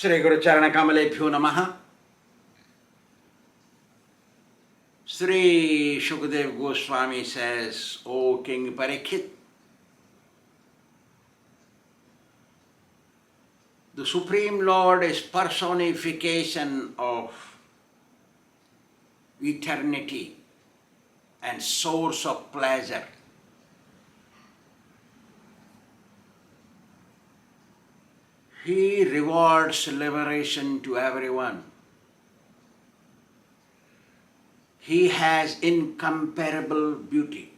Sri Guru Charana Kamalebhyo Namaha. Sri Shukadeva Goswami says, O King Parikshit, the Supreme Lord is personification of eternity and source of pleasure. He rewards liberation to everyone. He has incomparable beauty,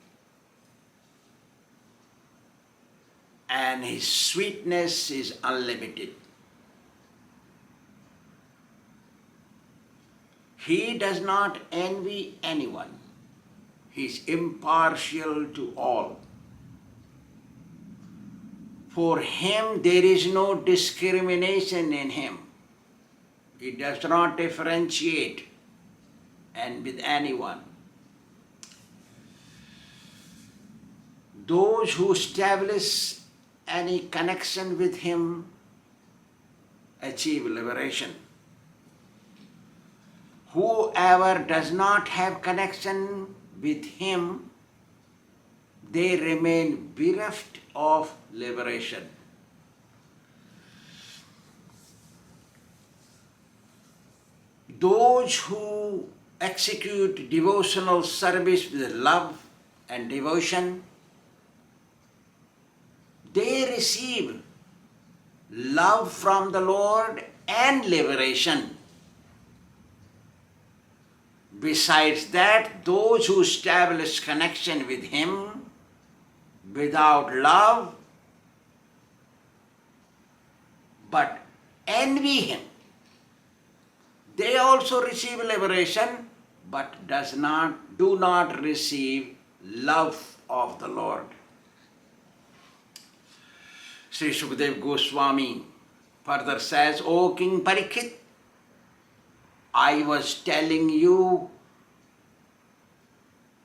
and his sweetness is unlimited. He does not envy anyone. He is impartial to all. For him there is no discrimination in him. He does not differentiate and with anyone. Those who establish any connection with him achieve liberation. Whoever does not have connection with him, they remain bereft of liberation. Those who execute devotional service with love and devotion, they receive love from the Lord and liberation. Besides that, those who establish connection with him without love but envy him, they also receive liberation but do not receive love of the Lord. Sri Shukadeva Goswami further says, O King Parikshit, I was telling you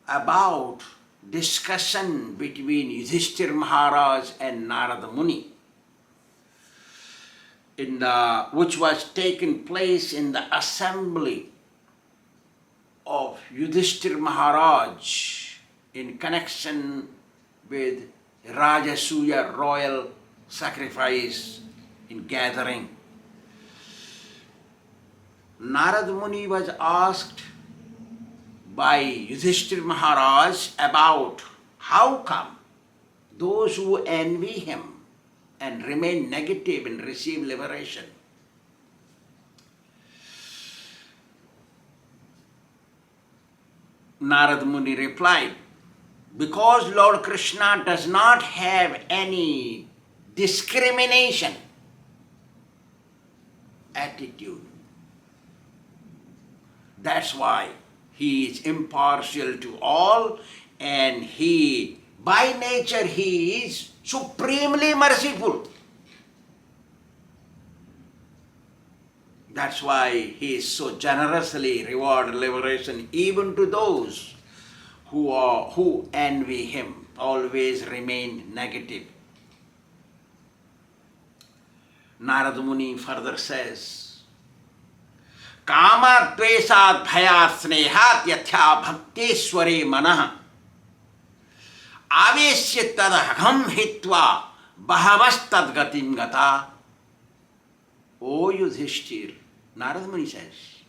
about discussion between Yudhishthir Maharaj and Narada Muni, which was taken place in the assembly of Yudhishthir Maharaj in connection with Rajasuya royal sacrifice in gathering. Narada Muni was asked by Yudhishthir Maharaj about how come those who envy him and remain negative and receive liberation. Narada Muni replied, because Lord Kṛṣṇa does not have any discrimination attitude. That's why he is impartial to all, and by nature he is supremely merciful. That's why he is so generously reward liberation even to those who envy him, always remain negative. Narada Muni further says, Kama dvesad bhayat snehat yatha bhaktesware manah aveshya tadaham hitva bahavastad gatim gata. O Yudhishthir, Narada Muni says,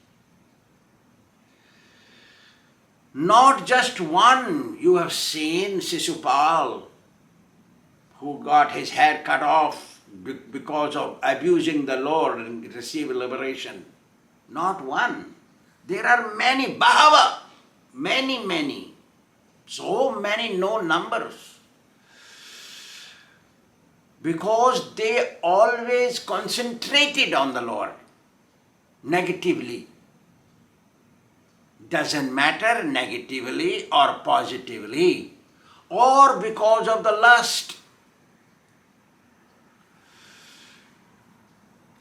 not just one you have seen Sisupal who got his hair cut off because of abusing the Lord and received liberation. Not one. There are many, Bhāgava, many, so many, no numbers. Because they always concentrated on the Lord negatively. Doesn't matter negatively or positively, or because of the lust,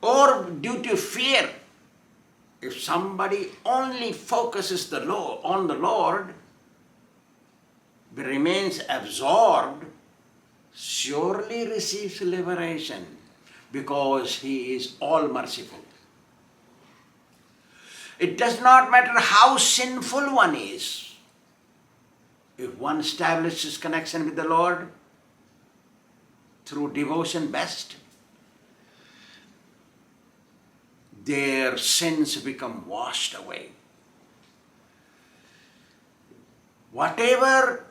or due to fear. If somebody only focuses on the Lord, remains absorbed, surely receives liberation. because He is all merciful. It does not matter how sinful one is. If one establishes connection with the Lord through devotion best, their sins become washed away. Whatever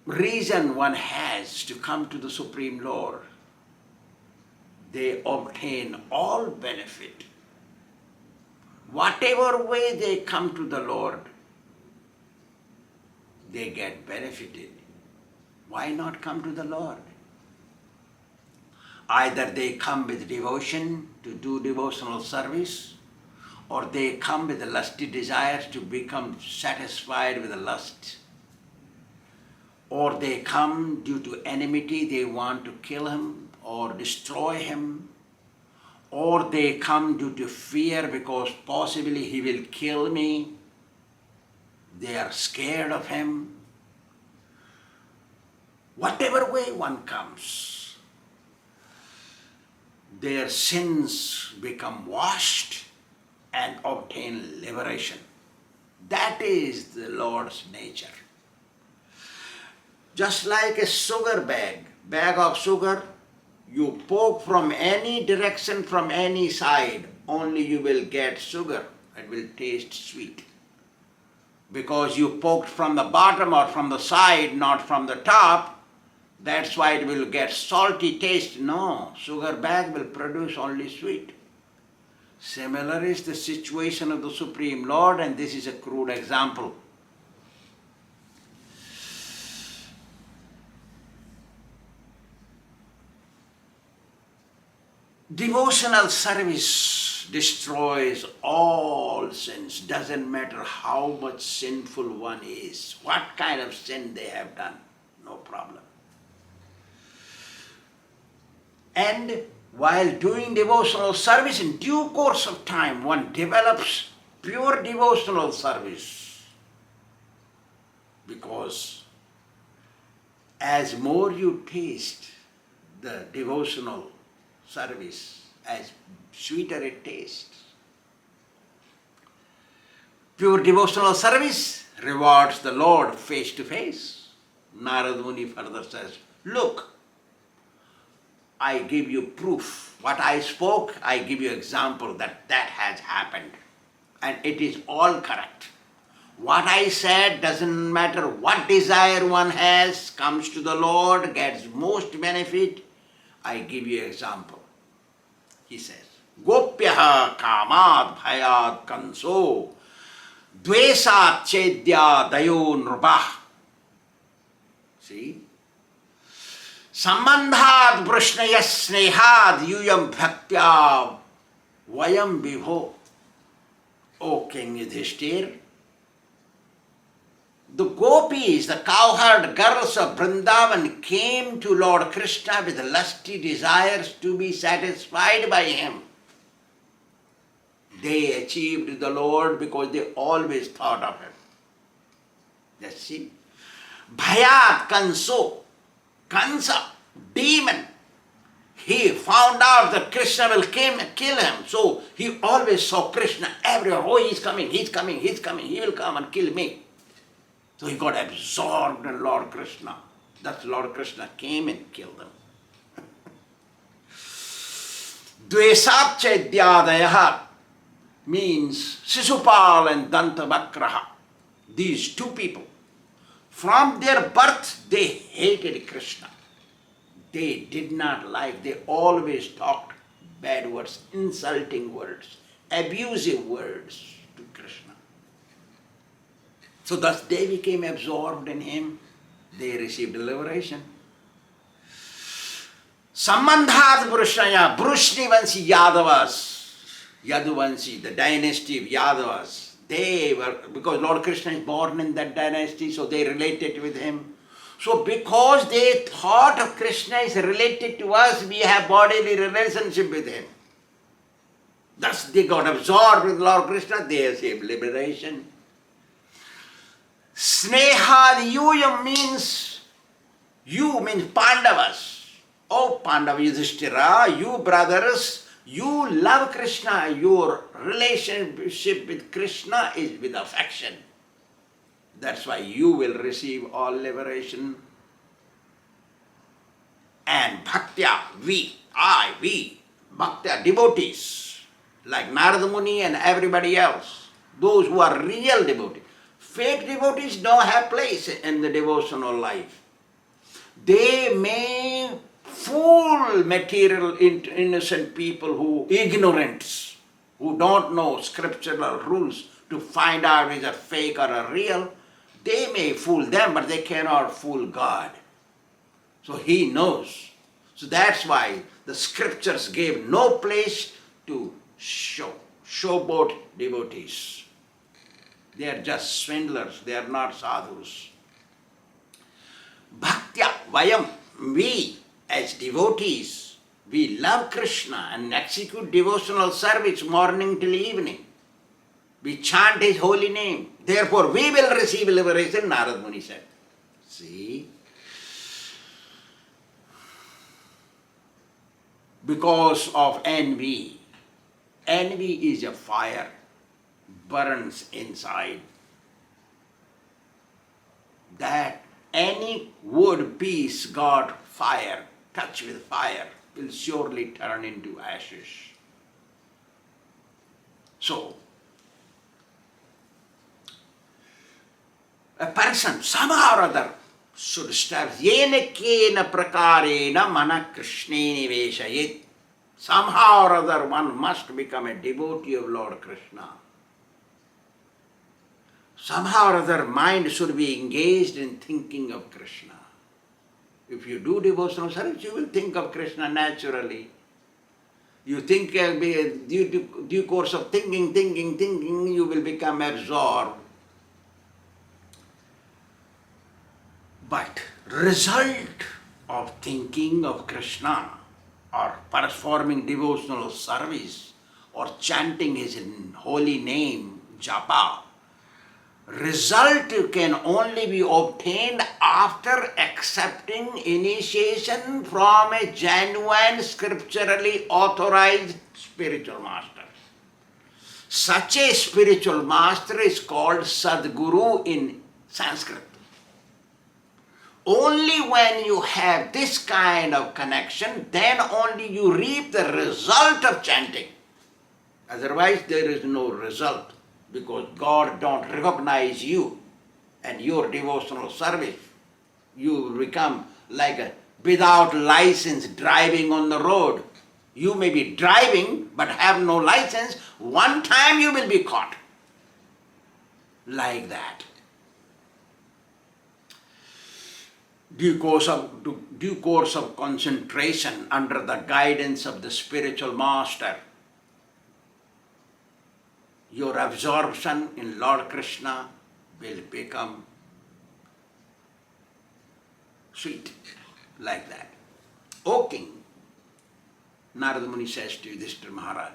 reason one has to come to the Supreme Lord, they obtain all benefit. Whatever way they come to the Lord, they get benefited. Why not come to the Lord? Either they come with devotion to do devotional service, or they come with the lusty desires to become satisfied with the lust, or they come due to enmity, they want to kill him or destroy him, or they come due to fear because possibly he will kill me. They are scared of him. Whatever way one comes, their sins become washed and obtain liberation. That is the Lord's nature. Just like a sugar bag of sugar, you poke from any direction, from any side, only you will get sugar. It will taste sweet. Because you poked from the bottom or from the side, not from the top, that's why it will get salty taste. No, sugar bag will produce only sweet. Similar is the situation of the Supreme Lord, and this is a crude example. Devotional service destroys all sins. Doesn't matter how much sinful one is, what kind of sin they have done, no problem. And while doing devotional service, in due course of time, one develops pure devotional service. Because as more you taste the devotional service, as sweeter it tastes. Pure devotional service rewards the Lord face to face. Narada Muni further says, look, I give you proof. What I spoke, I give you example that has happened. And it is all correct. What I said doesn't matter what desire one has, comes to the Lord, gets most benefit. I give you example. He says, Gopyaha kamad bhayad kanso dvesat chedya dayo nrupah. See? Sambandhad brushnayas snehad yuyam bhaktya vayam vibho. O King Yudhishthir, the gopis, the cowherd girls of Vrindavan came to Lord Kṛṣṇa with lusty desires to be satisfied by him. They achieved the Lord because they always thought of him. Let's see. Bhayat Kanso, Kansa, demon. He found out that Kṛṣṇa will kill him. So he always saw Kṛṣṇa everywhere. Oh, he's coming, he will come and kill me. So he got absorbed in Lord Kṛṣṇa. Thus Lord Kṛṣṇa came and killed him. Dvesapchedyadayaha means Sisupal and Dantavakraha. These two people, from their birth, they hated Kṛṣṇa. They did not like, they always talked bad words, insulting words, abusive words to Kṛṣṇa. So thus they became absorbed in him. They received liberation. Sambandhat Brushnaya, Brushnivansi Yadavas, Yaduvansi, the dynasty of Yadavas. They were, because Lord Kṛṣṇa is born in that dynasty, so they related with him. So because they thought of Kṛṣṇa is related to us, we have bodily relationship with him. Thus they got absorbed with Lord Kṛṣṇa, they received liberation. Snehad Yuyam means, you means Pandavas. Oh Pandava Yudhishthira, you brothers, you love Kṛṣṇa, your relationship with Kṛṣṇa is with affection. That's why you will receive all liberation. And bhaktya, we, bhaktya, devotees, like Narada Muni and everybody else, those who are real devotees. Fake devotees don't have place in the devotional life. They may fool material innocent people who ignorance, who don't know scriptural rules to find out is a fake or a real. They may fool them, but they cannot fool God. So He knows. So that's why the scriptures gave no place to showboat devotees. They are just swindlers, they are not sadhus. Bhaktya, vayam, we as devotees, we love Kṛṣṇa and execute devotional service morning till evening. We chant His holy name. Therefore, we will receive liberation, Narada Muni said. See? Because of envy. Envy is a fire, burns inside. That any wood piece got fire, touched with fire, will surely turn into ashes. So, a person, somehow or other, should start yena kena prakarena mana Kṛṣṇe niveshayet. Somehow or other one must become a devotee of Lord Kṛṣṇa. Somehow or other mind should be engaged in thinking of Kṛṣṇa. If you do devotional service, you will think of Kṛṣṇa naturally. You think due course of thinking, you will become absorbed. But result of thinking of Kṛṣṇa or performing devotional service or chanting His holy name, japa, result can only be obtained after accepting initiation from a genuine scripturally authorized spiritual master. Such a spiritual master is called Sadguru in Sanskrit. Only when you have this kind of connection, then only you reap the result of chanting. Otherwise, there is no result, because God don't recognize you and your devotional service. You become like a without license driving on the road. You may be driving but have no license. One time you will be caught. Like that. Due course of concentration under the guidance of the spiritual master, your absorption in Lord Kṛṣṇa will become sweet, like that. O King, Narada Muni says to Yudhishthir Maharaj,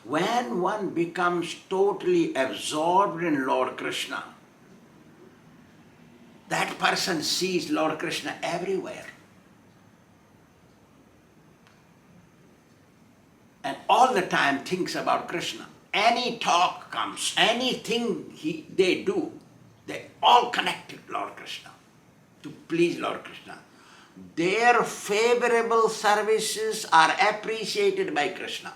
when one becomes totally absorbed in Lord Kṛṣṇa, that person sees Lord Kṛṣṇa everywhere. And all the time thinks about Kṛṣṇa. Any talk comes, anything they do, they all connect to Lord Kṛṣṇa, to please Lord Kṛṣṇa. Their favorable services are appreciated by Kṛṣṇa.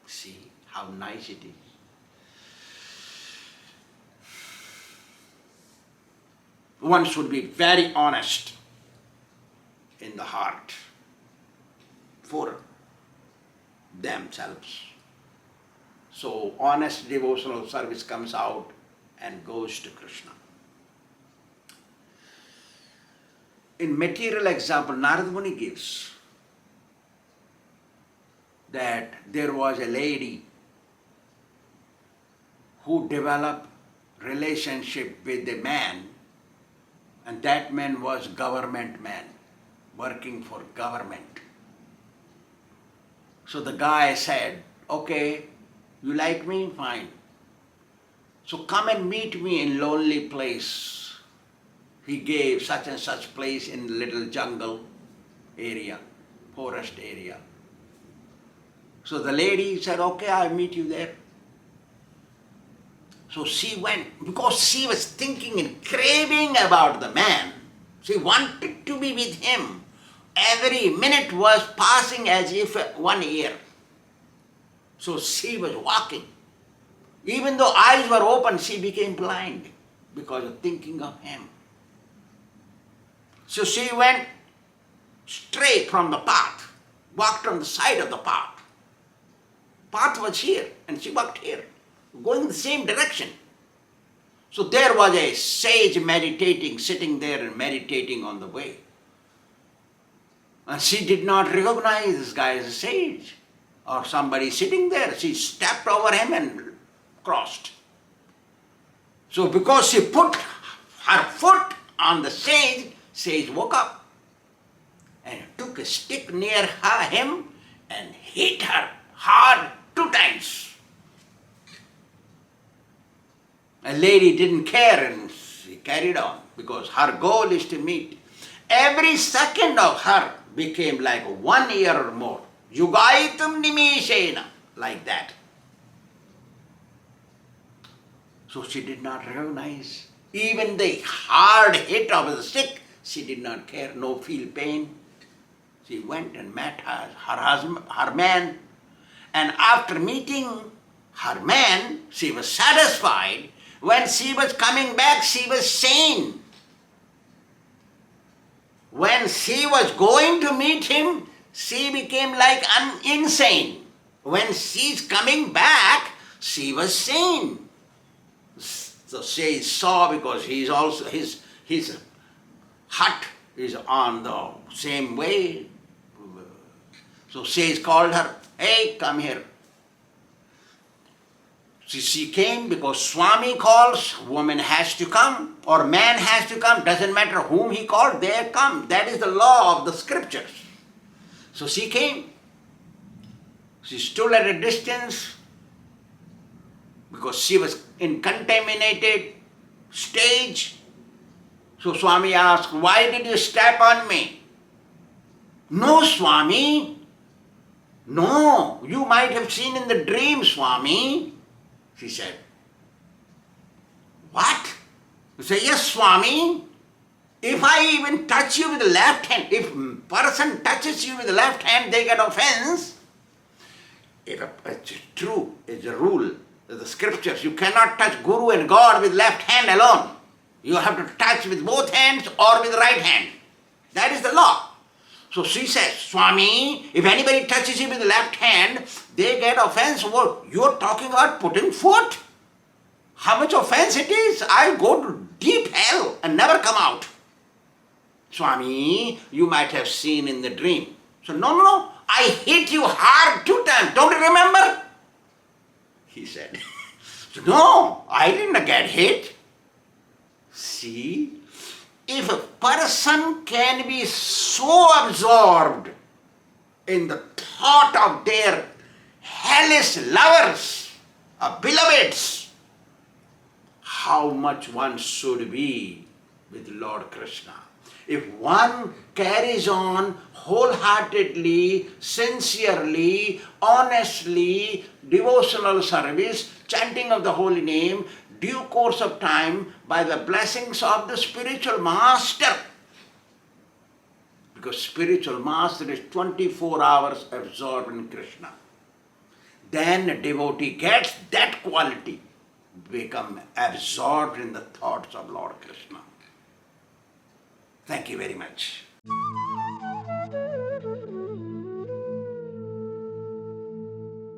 See how nice it is. One should be very honest in the heart for themselves. So honest devotional service comes out and goes to Kṛṣṇa. In material example, Narada Muni gives that there was a lady who developed relationship with a man, and that man was government man, working for government. So the guy said, okay, you like me? Fine. So come and meet me in lonely place he gave such and such place in little jungle area, forest area. So the lady said, okay, I'll meet you there. So she went, because she was thinking and craving about the man. She wanted to be with him. Every minute was passing as if 1 year. So she was walking. Even though eyes were open, she became blind because of thinking of him. So she went straight from the path, walked on the side of the path. Path was here and she walked here, going in the same direction. So there was a sage meditating, sitting there and meditating on the way. And she did not recognize this guy as a sage or somebody sitting there. She stepped over him and crossed. So because she put her foot on the sage, sage woke up and took a stick near him and hit her hard 2 times. A lady didn't care and she carried on because her goal is to meet. Every second of her became like 1 year or more. Yugaitum nimishena, like that. So she did not recognize. Even the hard hit of the stick, she did not care, no feel pain. She went and met her husband, her man. And after meeting her man, she was satisfied. When she was coming back, she was sane. When she was going to meet him, she became like insane. When she's coming back, she was sane. So she saw, because he's also his hut is on the same way. So she called her, hey, come here. She came because Swāmī calls, woman has to come or man has to come. Doesn't matter whom he called, they come. That is the law of the scriptures. So she came. She stood at a distance because she was in contaminated stage. So Swāmī asked, why did you step on me? No, Swāmī. No, you might have seen in the dream, Swāmī. She said, what? You say, yes, Swāmī. If I even touch you with the left hand, if a person touches you with the left hand, they get offense. It's true, it's a rule of the scriptures. You cannot touch Guru and God with left hand alone. You have to touch with both hands or with the right hand. That is the law. So she says, Swāmī, if anybody touches you with the left hand, they get offense. What? You're talking about putting foot? How much offense it is? I'll go to deep hell and never come out. Swāmī, you might have seen in the dream. So, no, I hit you hard 2 times. Don't you remember? He said, no, I didn't get hit. See? If a person can be so absorbed in the thought of their hellish lovers, beloveds, how much one should be with Lord Kṛṣṇa. If one carries on wholeheartedly, sincerely, honestly, devotional service, chanting of the holy name, due course of time, by the blessings of the spiritual master. Because spiritual master is 24 hours absorbed in Kṛṣṇa. Then a devotee gets that quality, become absorbed in the thoughts of Lord Kṛṣṇa. Thank you very much.